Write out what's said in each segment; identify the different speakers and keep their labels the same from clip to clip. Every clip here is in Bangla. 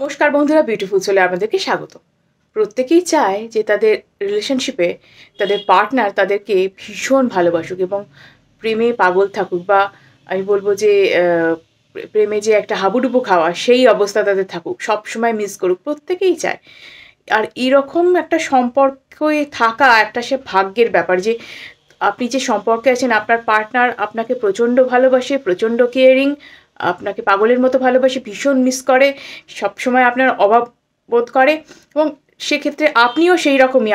Speaker 1: নমস্কার বন্ধুরা, বিউটিফুল সোলে আপনাদেরকে স্বাগত। প্রত্যেকেই চায় যে তাদের রিলেশনশিপে তাদের পার্টনার তাদেরকে ভীষণ ভালোবাসুক এবং প্রেমে পাগল থাকুক, বা আমি বলবো যে প্রেমে যে একটা হাবুডুবু খাওয়া সেই অবস্থা তাদের থাকুক, সবসময় মিস করুক, প্রত্যেকেই চায়। আর এরকম একটা সম্পর্কে থাকা একটা সে ভাগ্যের ব্যাপার যে আপনি যে সম্পর্কে আছেন, আপনার পার্টনার আপনাকে প্রচণ্ড ভালোবাসে, প্রচণ্ড কেয়ারিং, আপনাকে পাগলের মতো ভালোবাসে, ভীষণ মিস করে, সবসময় আপনার অভাব বোধ করে, এবং সেক্ষেত্রে আপনিও সেই রকমই,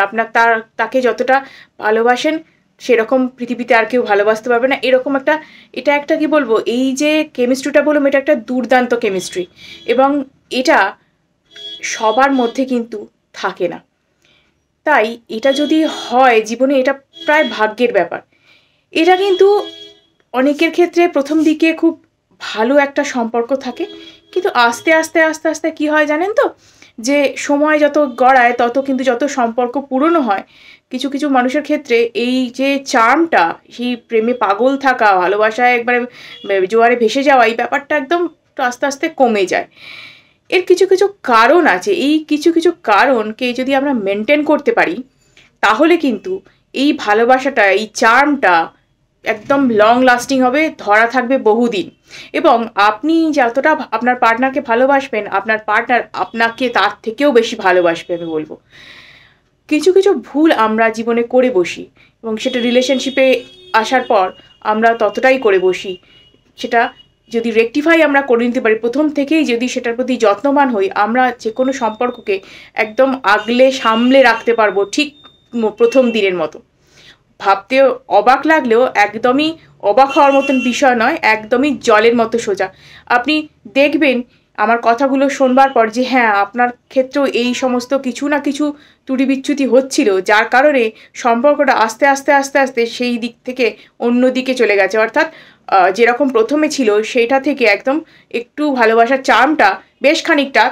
Speaker 1: তাকে যতটা ভালোবাসেন সেরকম পৃথিবীতে আর কেউ ভালোবাসতে পারবে না। এরকম একটা, এটা একটা কি বলবো, এই যে কেমিস্ট্রিটা বললাম, এটা একটা দুর্দান্ত কেমিস্ট্রি, এবং এটা সবার মধ্যে কিন্তু থাকে না। তাই এটা যদি হয় জীবনে, এটা প্রায় ভাগ্যের ব্যাপার। এটা কিন্তু অনেকের ক্ষেত্রে প্রথম দিকে খুব ভালো একটা সম্পর্ক থাকে, কিন্তু আস্তে আস্তে আস্তে আস্তে কী হয় জানেন তো, যে সময় যত গড়ায় তত কিন্তু যত সম্পর্ক পুরনো হয়, কিছু কিছু মানুষের ক্ষেত্রে এই যে চার্মটা, সেই প্রেমে পাগল থাকা, ভালোবাসায় একবারে জোয়ারে ভেসে যাওয়া, এই ব্যাপারটা একদম আস্তে আস্তে কমে যায়। এর কিছু কিছু কারণ আছে। এই কিছু কিছু কারণকে যদি আমরা মেনটেন করতে পারি, তাহলে কিন্তু এই ভালোবাসাটা, এই চার্মটা একদম লং লাস্টিং হবে, ধরা থাকবে বহুদিন। এবং আপনি যতটা আপনার পার্টনারকে ভালোবাসবেন, আপনার পার্টনার আপনাকে তার থেকেও বেশি ভালোবাসবে, আমি বলবো। কিছু কিছু ভুল আমরা জীবনে করে বসি, এবং সেটা রিলেশনশিপে আসার পর আমরা ততটাই করে বসি। সেটা যদি রেকটিফাই আমরা করে নিতে পারি প্রথম থেকেই, যদি সেটার প্রতি যত্নবান হই, আমরা যে কোনো সম্পর্ককে একদম আগলে সামলে রাখতে পারবো, ঠিক প্রথম দিনের মতো। ভাবতে অবাক লাগলেও একদমই অবাক হওয়ার মতন বিষয় নয়, একদমই জলের মতো সোজা। আপনি দেখবেন আমার কথাগুলো শোনবার পর যে হ্যাঁ, আপনার ক্ষেত্রেও এই সমস্ত কিছু না কিছু ত্রুটি বিচ্যুতি হচ্ছিল, যার কারণে সম্পর্কটা আস্তে আস্তে আস্তে আস্তে সেই দিক থেকে অন্য দিকে চলে গেছে। অর্থাৎ যেরকম প্রথমে ছিল সেইটা থেকে একদম একটু ভালোবাসার চার্মটা বেশ খানিকটা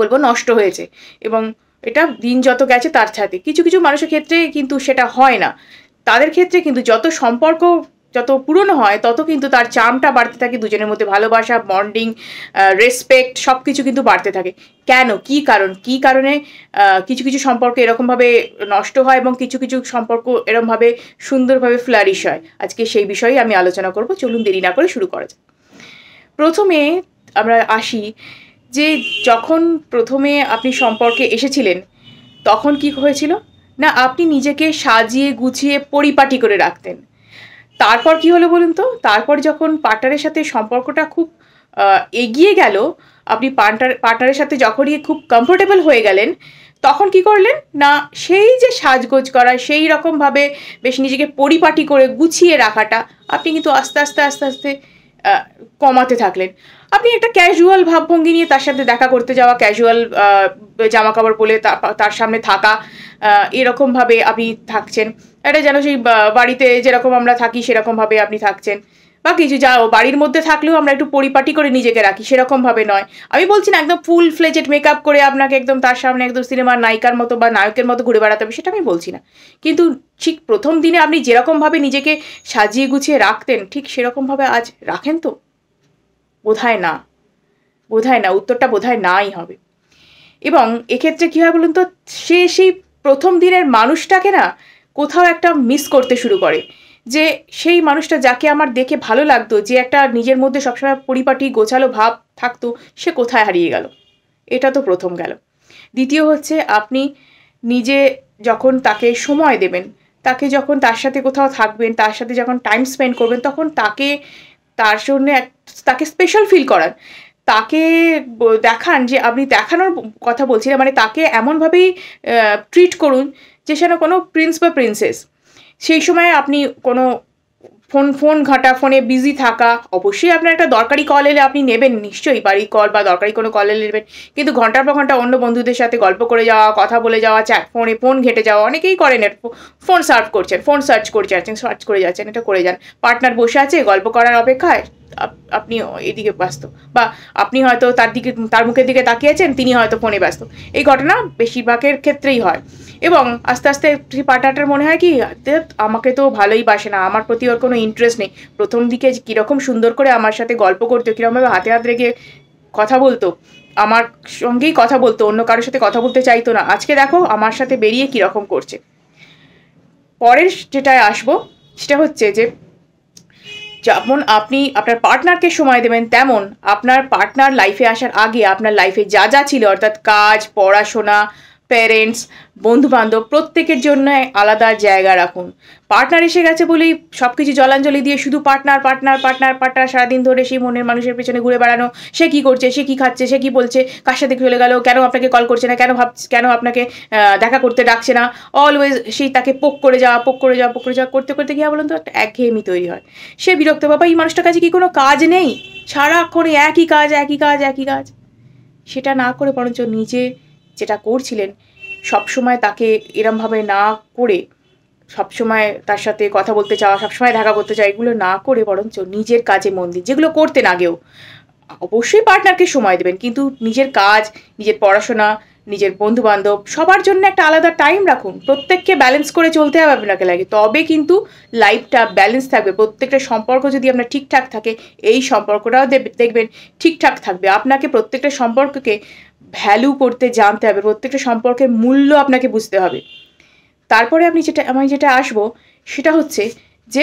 Speaker 1: বলবো নষ্ট হয়েছে। এবং এটা দিন যত গেছে তার সাথে কিছু কিছু মানুষের ক্ষেত্রে কিন্তু সেটা হয় না। তাদের ক্ষেত্রে কিন্তু যত সম্পর্ক যত পুরনো হয়, তত কিন্তু তার চার্মটা বাড়তে থাকে, দুজনের মধ্যে ভালোবাসা, বন্ডিং, রেসপেক্ট সব কিছু কিন্তু বাড়তে থাকে। কেন, কী কারণে কিছু কিছু সম্পর্ক এরকমভাবে নষ্ট হয় এবং কিছু কিছু সম্পর্ক এরকমভাবে সুন্দরভাবে ফ্লারিশ হয়, আজকে সেই বিষয়েই আমি আলোচনা করব। চলুন দেরি না করে শুরু করা যাক। প্রথমে আমরা আসি যে যখন প্রথমে আপনি সম্পর্কে এসেছিলেন, তখন কি হয়েছিল না, আপনি নিজেকে সাজিয়ে গুছিয়ে পরিপাটি করে রাখতেন। তারপর কি হলো বলুন তো, তারপর যখন পার্টনারের সাথে সম্পর্কটা খুব এগিয়ে গেল, আপনি পার্টনারের সাথে যখনই খুব কমফোর্টেবল হয়ে গেলেন, তখন কি করলেন না, সেই যে সাজগোজ করা, সেই রকমভাবে বেশ নিজেকে পরিপাটি করে গুছিয়ে রাখাটা আপনি কিন্তু আস্তে আস্তে আস্তে আস্তে কমাতে থাকলেন। আপনি একটা ক্যাজুয়াল ভাবভঙ্গি নিয়ে তার সাথে দেখা করতে যাওয়া, ক্যাজুয়াল জামা কাপড় পরে তার সামনে থাকা, এরকমভাবে আপনি থাকছেন। এটা যেন সেই বাড়িতে যেরকম আমরা থাকি সেরকমভাবে আপনি থাকছেন, বা কিছু যা বাড়ির মধ্যে থাকলেও আমরা একটু পরিপাটি করে নিজেকে রাখি, সেরকমভাবে নয়। আমি বলছি না একদম ফুল ফ্লেজেড মেকআপ করে আপনাকে একদম তার সামনে একদম সিনেমার নায়িকার মতো বা নায়কের মতো ঘুরে বেড়াতে হবে, সেটা আমি বলছি না। কিন্তু ঠিক প্রথম দিনে আপনি যেরকমভাবে নিজেকে সাজিয়ে গুছিয়ে রাখতেন, ঠিক সেরকমভাবে আজ রাখেন তো? বোধহয় না, উত্তরটা বোধহয় নাই হবে। এবং এক্ষেত্রে কী হয় বলুন তো, সেই প্রথম দিনের মানুষটাকে না কোথাও একটা মিস করতে শুরু করে, যে সেই মানুষটা যাকে আমার দেখে ভালো লাগতো, যে একটা নিজের মধ্যে সবসময় পরিপাটি গোছালো ভাব থাকতো, সে কোথায় হারিয়ে গেল। এটা তো প্রথম গেল। দ্বিতীয় হচ্ছে, আপনি নিজে যখন তাকে সময় দেবেন, তাকে যখন তার সাথে কোথাও থাকবেন, তার সাথে যখন টাইম স্পেন্ড করবেন, তখন তার জন্য তাকে স্পেশাল ফিল করান, তাকে দেখান যে আপনি, দেখানোর কথা বলছি না, মানে তাকে এমনভাবেই ট্রিট করুন যে সেটা কোনো প্রিন্স বা প্রিন্সেস। সেই সময় আপনি কোনো ফোন ঘাঁটা, ফোনে বিজি থাকা, অবশ্যই আপনার একটা দরকারি কল এলে আপনি নেবেন, নিশ্চয়ই বাড়ির কল বা দরকারি কোনো কল এলে নেবেন, কিন্তু ঘন্টার পর ঘন্টা অন্য বন্ধুদের সাথে গল্প করে যাওয়া, কথা বলে যাওয়া, ফোন ঘেঁটে যাওয়া, অনেকেই করেন। ফোন সার্চ করে যাচ্ছেন, এটা করে যান। পার্টনার বসে আছে গল্প করার অপেক্ষায়, আপনি এদিকে ব্যস্ত, বা আপনি হয়তো তার মুখের দিকে তাকিয়েছেন, তিনি হয়তো ফোনে ব্যস্ত। এই ঘটনা বেশিরভাগের ক্ষেত্রেই হয়। এবং আস্তে আস্তে পার্টনারটার মনে হয় কি, আমাকে তো ভালোই বাসে না, আমার প্রতি ওর কোনো ইন্টারেস্ট নেই। প্রথম দিকে কীরকম সুন্দর করে আমার সাথে গল্প করতো, কীরকমভাবে হাতে হাত রেখে কথা বলতো, আমার সঙ্গেই কথা বলতো, অন্য কারোর সাথে কথা বলতে চাইতো না, আজকে দেখো আমার সাথে বেরিয়ে কীরকম করছে। পরের যেটায় আসবো সেটা হচ্ছে যে যেমন আপনি আপনার পার্টনারকে সময় দেবেন, তেমন আপনার পার্টনার লাইফে আসার আগে আপনার লাইফে যা যা ছিল, অর্থাৎ কাজ, পড়াশোনা, প্যারেন্টস, বন্ধুবান্ধব, প্রত্যেকের জন্য আলাদা জায়গা রাখুন। পার্টনার এসে গেছে বলেই সব কিছু জলাঞ্জলি দিয়ে শুধু পার্টনার পার্টনার পার্টনার পার্টনার সারাদিন ধরে সেই মনের মানুষের পেছনে ঘুরে বেড়ানো, সে কী করছে, সে কী খাচ্ছে, সে কী বলছে, কার সাথে চলে গেল, কেন আপনাকে কল করছে না, কেন আপনাকে দেখা করতে ডাকছে না, অলওয়েজ সেই তাকে পোক করে যাওয়া করতে করতে গিয়ে বলুন তো একটা একঘেয়েমি তৈরি হয়। সে বিরক্ত, বাবা এই মানুষটার কাছে কি কোনো কাজ নেই, সারাক্ষণ একই কাজ। সেটা না করে বরঞ্চ নিজে যেটা করছিলেন সবসময় তাকে এরমভাবে না করে, সবসময় তার সাথে কথা বলতে চাওয়া, সবসময় দেখা করতে চাওয়া, এগুলো না করে বরঞ্চ নিজের কাজে মন দিন, যেগুলো করতেন আগেও। অবশ্যই পার্টনারকে সময় দেবেন, কিন্তু নিজের কাজ, নিজের পড়াশোনা, নিজের বন্ধুবান্ধব, সবার জন্য একটা আলাদা টাইম রাখুন। প্রত্যেককে ব্যালেন্স করে চলতে হবে আপনাকে লাগে, তবে কিন্তু লাইফটা ব্যালেন্স থাকবে। প্রত্যেকটা সম্পর্ক যদি আপনার ঠিকঠাক থাকে, এই সম্পর্কটাও দেখবেন ঠিকঠাক থাকবে। আপনাকে প্রত্যেকটা সম্পর্ককে ভ্যালু করতে জানতে হবে, প্রত্যেকটা সম্পর্কের মূল্য আপনাকে বুঝতে হবে। তারপরে আমি যেটা আসবো সেটা হচ্ছে যে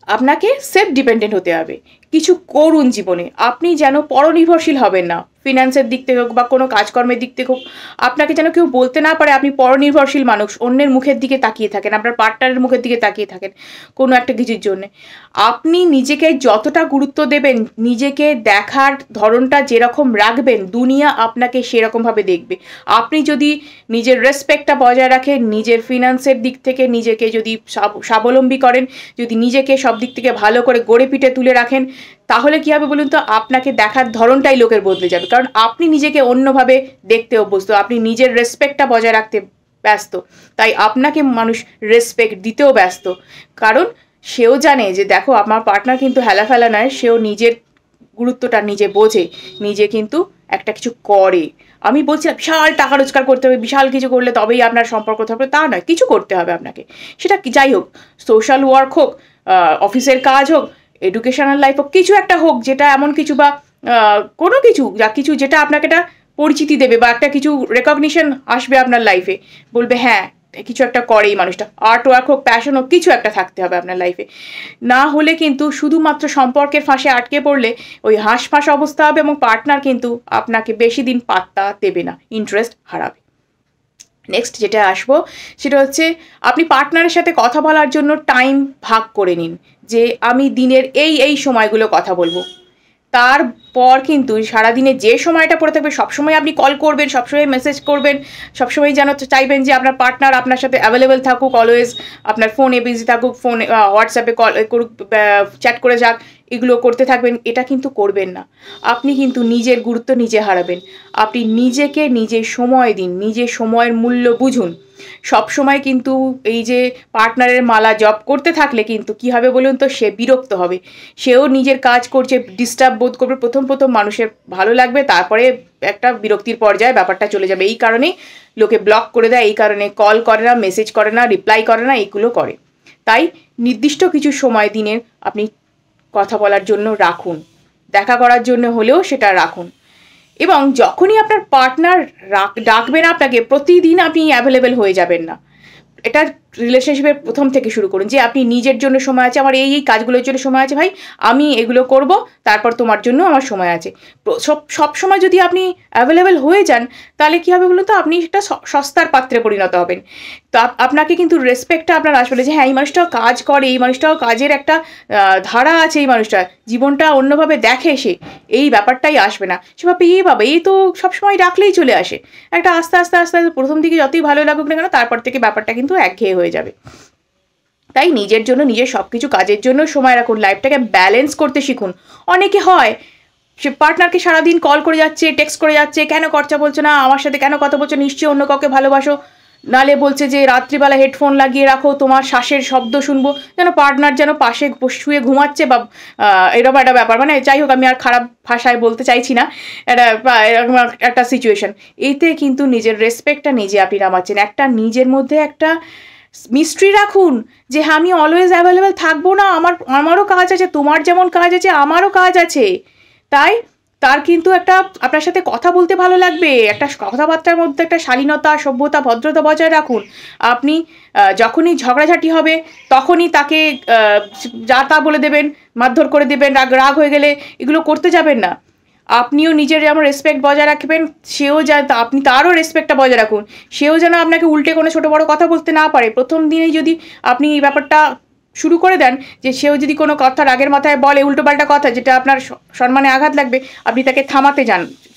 Speaker 1: আপনাকে সেলফ ডিপেন্ডেন্ট হতে হবে। কিছু করুন জীবনে, আপনি যেন পরনির্ভরশীল হবেন না। ফিনান্সের দিক থেকে হোক বা কোনো কাজকর্মের দিক থেকে হোক, আপনাকে যেন কেউ বলতে না পারে আপনি পরনির্ভরশীল মানুষ, অন্যের মুখের দিকে তাকিয়ে থাকেন, আপনার পার্টনারের মুখের দিকে তাকিয়ে থাকেন কোনো একটা কিছুর জন্যে। আপনি নিজেকে যতটা গুরুত্ব দেবেন, নিজেকে দেখার ধরনটা যেরকম রাখবেন, দুনিয়া আপনাকে সেরকমভাবে দেখবে। আপনি যদি নিজের রেসপেক্টটা বজায় রাখেন, নিজের ফিনান্সের দিক থেকে নিজেকে যদি স্বাবলম্বী করেন, যদি নিজেকে সব দিক থেকে ভালো করে গড়ে পিঠে তুলে রাখেন, তাহলে কী হবে বলুন তো, আপনাকে দেখার ধরনটাই লোকের বদলে যাবে। কারণ আপনি নিজেকে অন্যভাবে দেখতে অভ্যস্ত, আপনি নিজের রেসপেক্টটা বজায় রাখতে ব্যস্ত, তাই আপনাকে মানুষ রেসপেক্ট দিতেও ব্যস্ত। কারণ সেও জানে যে দেখো আমার পার্টনার কিন্তু হেলাফেলা নয়, সেও নিজের গুরুত্বটা নিজে বোঝে, নিজে কিন্তু একটা কিছু করে। আমি বলছিলাম বিশাল টাকা রোজগার করতে হবে, বিশাল কিছু করলে তবেই আপনার সম্পর্ক থাকবে, তা নয়, কিছু করতে হবে আপনাকে। সেটা যাই হোক, সোশ্যাল ওয়ার্ক হোক, অফিসের কাজ হোক, এডুকেশনাল লাইফ হোক, কিছু একটা হোক যেটা এমন কিছু বা কোনো কিছু যেটা আপনাকে একটা পরিচিতি দেবে বা একটা কিছু রেকগনিশন আসবে আপনার লাইফে, বলবে হ্যাঁ কিছু একটা করে এই মানুষটা। আর্ট ওয়ার্ক হোক, প্যাশন হোক, কিছু একটা থাকতে হবে আপনার লাইফে। না হলে কিন্তু শুধুমাত্র সম্পর্কের ফাঁসে আটকে পড়লে ওই হাঁসফাঁস অবস্থা হবে এবং পার্টনার কিন্তু আপনাকে বেশি দিন পাত্তা দেবে না, ইন্টারেস্ট হারাবে। নেক্সট যেটা আসবো সেটা হচ্ছে আপনি পার্টনারের সাথে কথা বলার জন্য টাইম ভাগ করে নিন, যে আমি দিনের এই সময়গুলো কথা বলবো। তারপর কিন্তু সারাদিনে যে সময়টা পড়ে থাকবে সবসময় আপনি কল করবেন, সবসময় মেসেজ করবেন, সবসময় যেন চাইবেন যে আপনার পার্টনার আপনার সাথে অ্যাভেলেবেল থাকুক, অলওয়েজ আপনার ফোনে বিজি থাকুক, ফোনে হোয়াটসঅ্যাপে কল করুক, চ্যাট করে যাক, এগুলো করতে থাকবেন। এটা কিন্তু করবেন না, আপনি কিন্তু নিজের গুরুত্ব নিজে হারাবেন। আপনি নিজেকে নিজে সময় দিন, নিজের সময়ের মূল্য বুঝুন। সব সময় কিন্তু এই যে পার্টনারের মালা জপ করতে থাকলে কিন্তু কী হবে বলুন তো, সে বিরক্ত হবে, সেও নিজের কাজ করছে, ডিস্টার্ব বোধ করবে। প্রথম মানুষের ভালো লাগবে, তারপরে একটা বিরক্তির পর্যায়ে ব্যাপারটা চলে যাবে। এই কারণেই লোকে ব্লক করে দেয়, এই কারণে কল করে না, মেসেজ করে না, রিপ্লাই করে না, এইগুলো করে। তাই নির্দিষ্ট কিছু সময় দিনের আপনি কথা বলার জন্য রাখুন, দেখা করার জন্য হলেও সেটা রাখুন। এবং যখনই আপনার পার্টনার ডাকবেন আপনাকে, প্রতিদিন আপনি অ্যাভেলেবেল হয়ে যাবেন না। এটা রিলেশনশিপের প্রথম থেকে শুরু করুন, যে আপনি নিজের জন্য সময় আছে, আমার এই কাজগুলোর জন্য সময় আছে ভাই, আমি এগুলো করব, তারপর তোমার জন্য আমার সময় আছে। সব সময় যদি আপনি অ্যাভেলেবেল হয়ে যান, তাহলে কী হবে বলুন তো, আপনি একটা সস্তার পাত্রে পরিণত হবেন। তো আপনাকে কিন্তু রেসপেক্টটা আপনার আসবে যে হ্যাঁ এই মানুষটাও কাজ করে, এই মানুষটাও কাজের একটা ধারা আছে, এই মানুষটা জীবনটা অন্যভাবে দেখে, সে এই ব্যাপারটাই আসবে না। সে ভাবে এই তো সবসময় ডাকলেই চলে আসে। একটা আস্তে আস্তে প্রথম দিকে যতই ভালো লাগুক না কেন, তারপর থেকে ব্যাপারটা কিন্তু একঘেয়ে হয়ে যাবে। তাই নিজের জন্য, নিজের সব কিছু কাজের জন্য সময় রাখুন, লাইফটাকে ব্যালেন্স করতে শিখুন। অনেকে হয় সে পার্টনারকে সারাদিন কল করে যাচ্ছে, টেক্সট করে যাচ্ছে, কেন কথা বলছো না আমার সাথে, কেন কথা বলছো, নিশ্চয়ই অন্য কাউকে ভালোবাসো, নালে বলছে যে রাত্রিবেলা হেডফোন লাগিয়ে রাখো, তোমার শ্বাসের শব্দ শুনবো, যেন পার্টনার যেন পাশে শুয়ে ঘুমাচ্ছে বা এরকম একটা ব্যাপার। মানে যাই হোক, আমি আর খারাপ ভাষায় বলতে চাইছি না, এরকম একটা সিচুয়েশন। এতে কিন্তু নিজের রেসপেক্টটা নিজে আপনি নামাচ্ছেন। একটা নিজের মধ্যে একটা মিস্ট্রি রাখুন যে আমি অলওয়েজ অ্যাভেলেবেল থাকবো না, আমারও কাজ আছে, তোমার যেমন কাজ আছে আমারও কাজ আছে। তাই তার কিন্তু একটা আপনার সাথে কথা বলতে ভালো লাগবে। একটা কথাবার্তার মধ্যে একটা শালীনতা, সভ্যতা, ভদ্রতা বজায় রাখুন। আপনি যখনই ঝগড়াঝাটি হবে তখনই তাকে আ যা তা বলে দেবেন, মারধর করে দেবেন, রাগ হয়ে গেলে এগুলো করতে যাবেন না। আপনিও নিজের যেমন রেসপেক্ট বজায় রাখবেন, সেও আপনি তারও রেসপেক্টটা বজায় রাখুন। সেও যেন আপনাকে উল্টে কোনো ছোট বড় কথা বলতে না পারে। ১ম দিনেই যদি আপনি এই ব্যাপারটা শুরু করে দেন যে সেও যদি কোনো কথা রাগের মাথায় বলে উল্টোপাল্টা কথা যেটা আপনার সম্মানে আঘাত লাগবে, আপনি তাকে থামাতে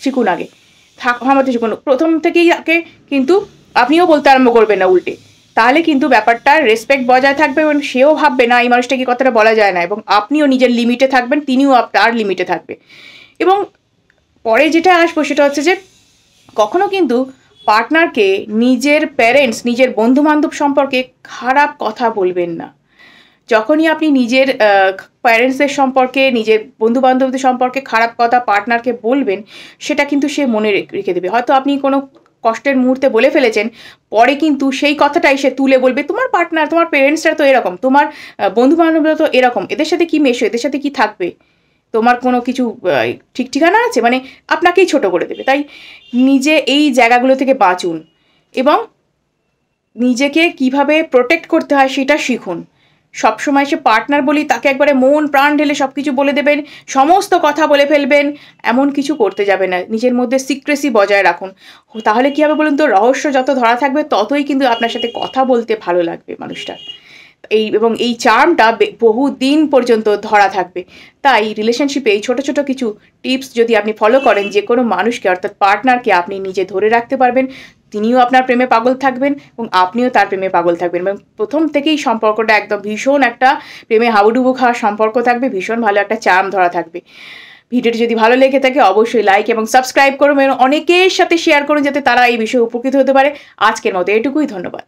Speaker 1: শিখুন আগে। থামাতে শিখুন। ১ম থেকেই তাকে কিন্তু আপনিও বলতে আরম্ভ করবেন না উল্টে। তাহলে কিন্তু ব্যাপারটার রেসপেক্ট বজায় থাকবে এবং সেও ভাববে না এই মানুষটাকে কথাটা বলা যায় না এবং আপনিও নিজের লিমিটে থাকবেন, তিনিও তার লিমিটে থাকবে। এবং পরে যেটা আসবো সেটা হচ্ছে যে কখনো কিন্তু পার্টনারকে নিজের প্যারেন্টস, নিজের বন্ধু-বান্ধব সম্পর্কে খারাপ কথা বলবেন না। যখনই আপনি নিজের প্যারেন্টসদের সম্পর্কে, নিজের বন্ধু-বান্ধবদের সম্পর্কে খারাপ কথা পার্টনারকে বলবেন, সেটা কিন্তু সে মনে রেখে দেবে। হয়তো আপনি কোনো কষ্টের মুহূর্তে বলে ফেলেছেন, পরে কিন্তু সেই কথাটাই সে তুলে বলবে, "তোমার পার্টনার, তোমার প্যারেন্টসরা তো এরকম, তোমার বন্ধু-বান্ধবরা তো এরকম, এদের সাথে কি মেশো, এদের সাথে কি থাকবে? তোমার কোনো কিছু ঠিক ঠিকানা আছে?" মানে আপনাকেই ছোট করে দেবে। তাই নিজে এই জায়গাগুলো থেকে বাঁচুন এবং নিজেকে কিভাবে প্রোটেক্ট করতে হয় সেটা শিখুন। সবসময় সে পার্টনার বলেই তাকে একবারে মন প্রাণ ঢেলে সবকিছু বলে দেবেন, সমস্ত কথা বলে ফেলবেন, এমন কিছু করতে যাবেন না। নিজের মধ্যে সিক্রেসি বজায় রাখুন। তাহলে কি হবে বলুন তো? রহস্য যত ধরা থাকবে ততই কিন্তু আপনার সাথে কথা বলতে ভালো লাগবে মানুষটার। এবং এই চার্মটা বহুদিন পর্যন্ত ধরা থাকবে। তাই রিলেশনশিপে এই ছোট, ছোট কিছু টিপস যদি আপনি ফলো করেন যেকোনো মানুষকে অর্থাৎ পার্টনারকে আপনি নিজে ধরে রাখতে পারবেন। তিনিও আপনার প্রেমে পাগল থাকবেন এবং আপনিও তার প্রেমে পাগল থাকবেন এবং ১ম থেকেই সম্পর্কটা একদম ভীষণ একটা প্রেমে হাবুডুবু খাওয়ার সম্পর্ক থাকবে। ভীষণ ভালো একটা চার্ম ধরা থাকবে। ভিডিওটি যদি ভালো লেগে থাকে অবশ্যই লাইক এবং সাবস্ক্রাইব করুন এবং অনেকের সাথে শেয়ার করুন যাতে তারা এই বিষয়ে উপকৃত হতে পারে। আজকের মতো এটুকুই। ধন্যবাদ।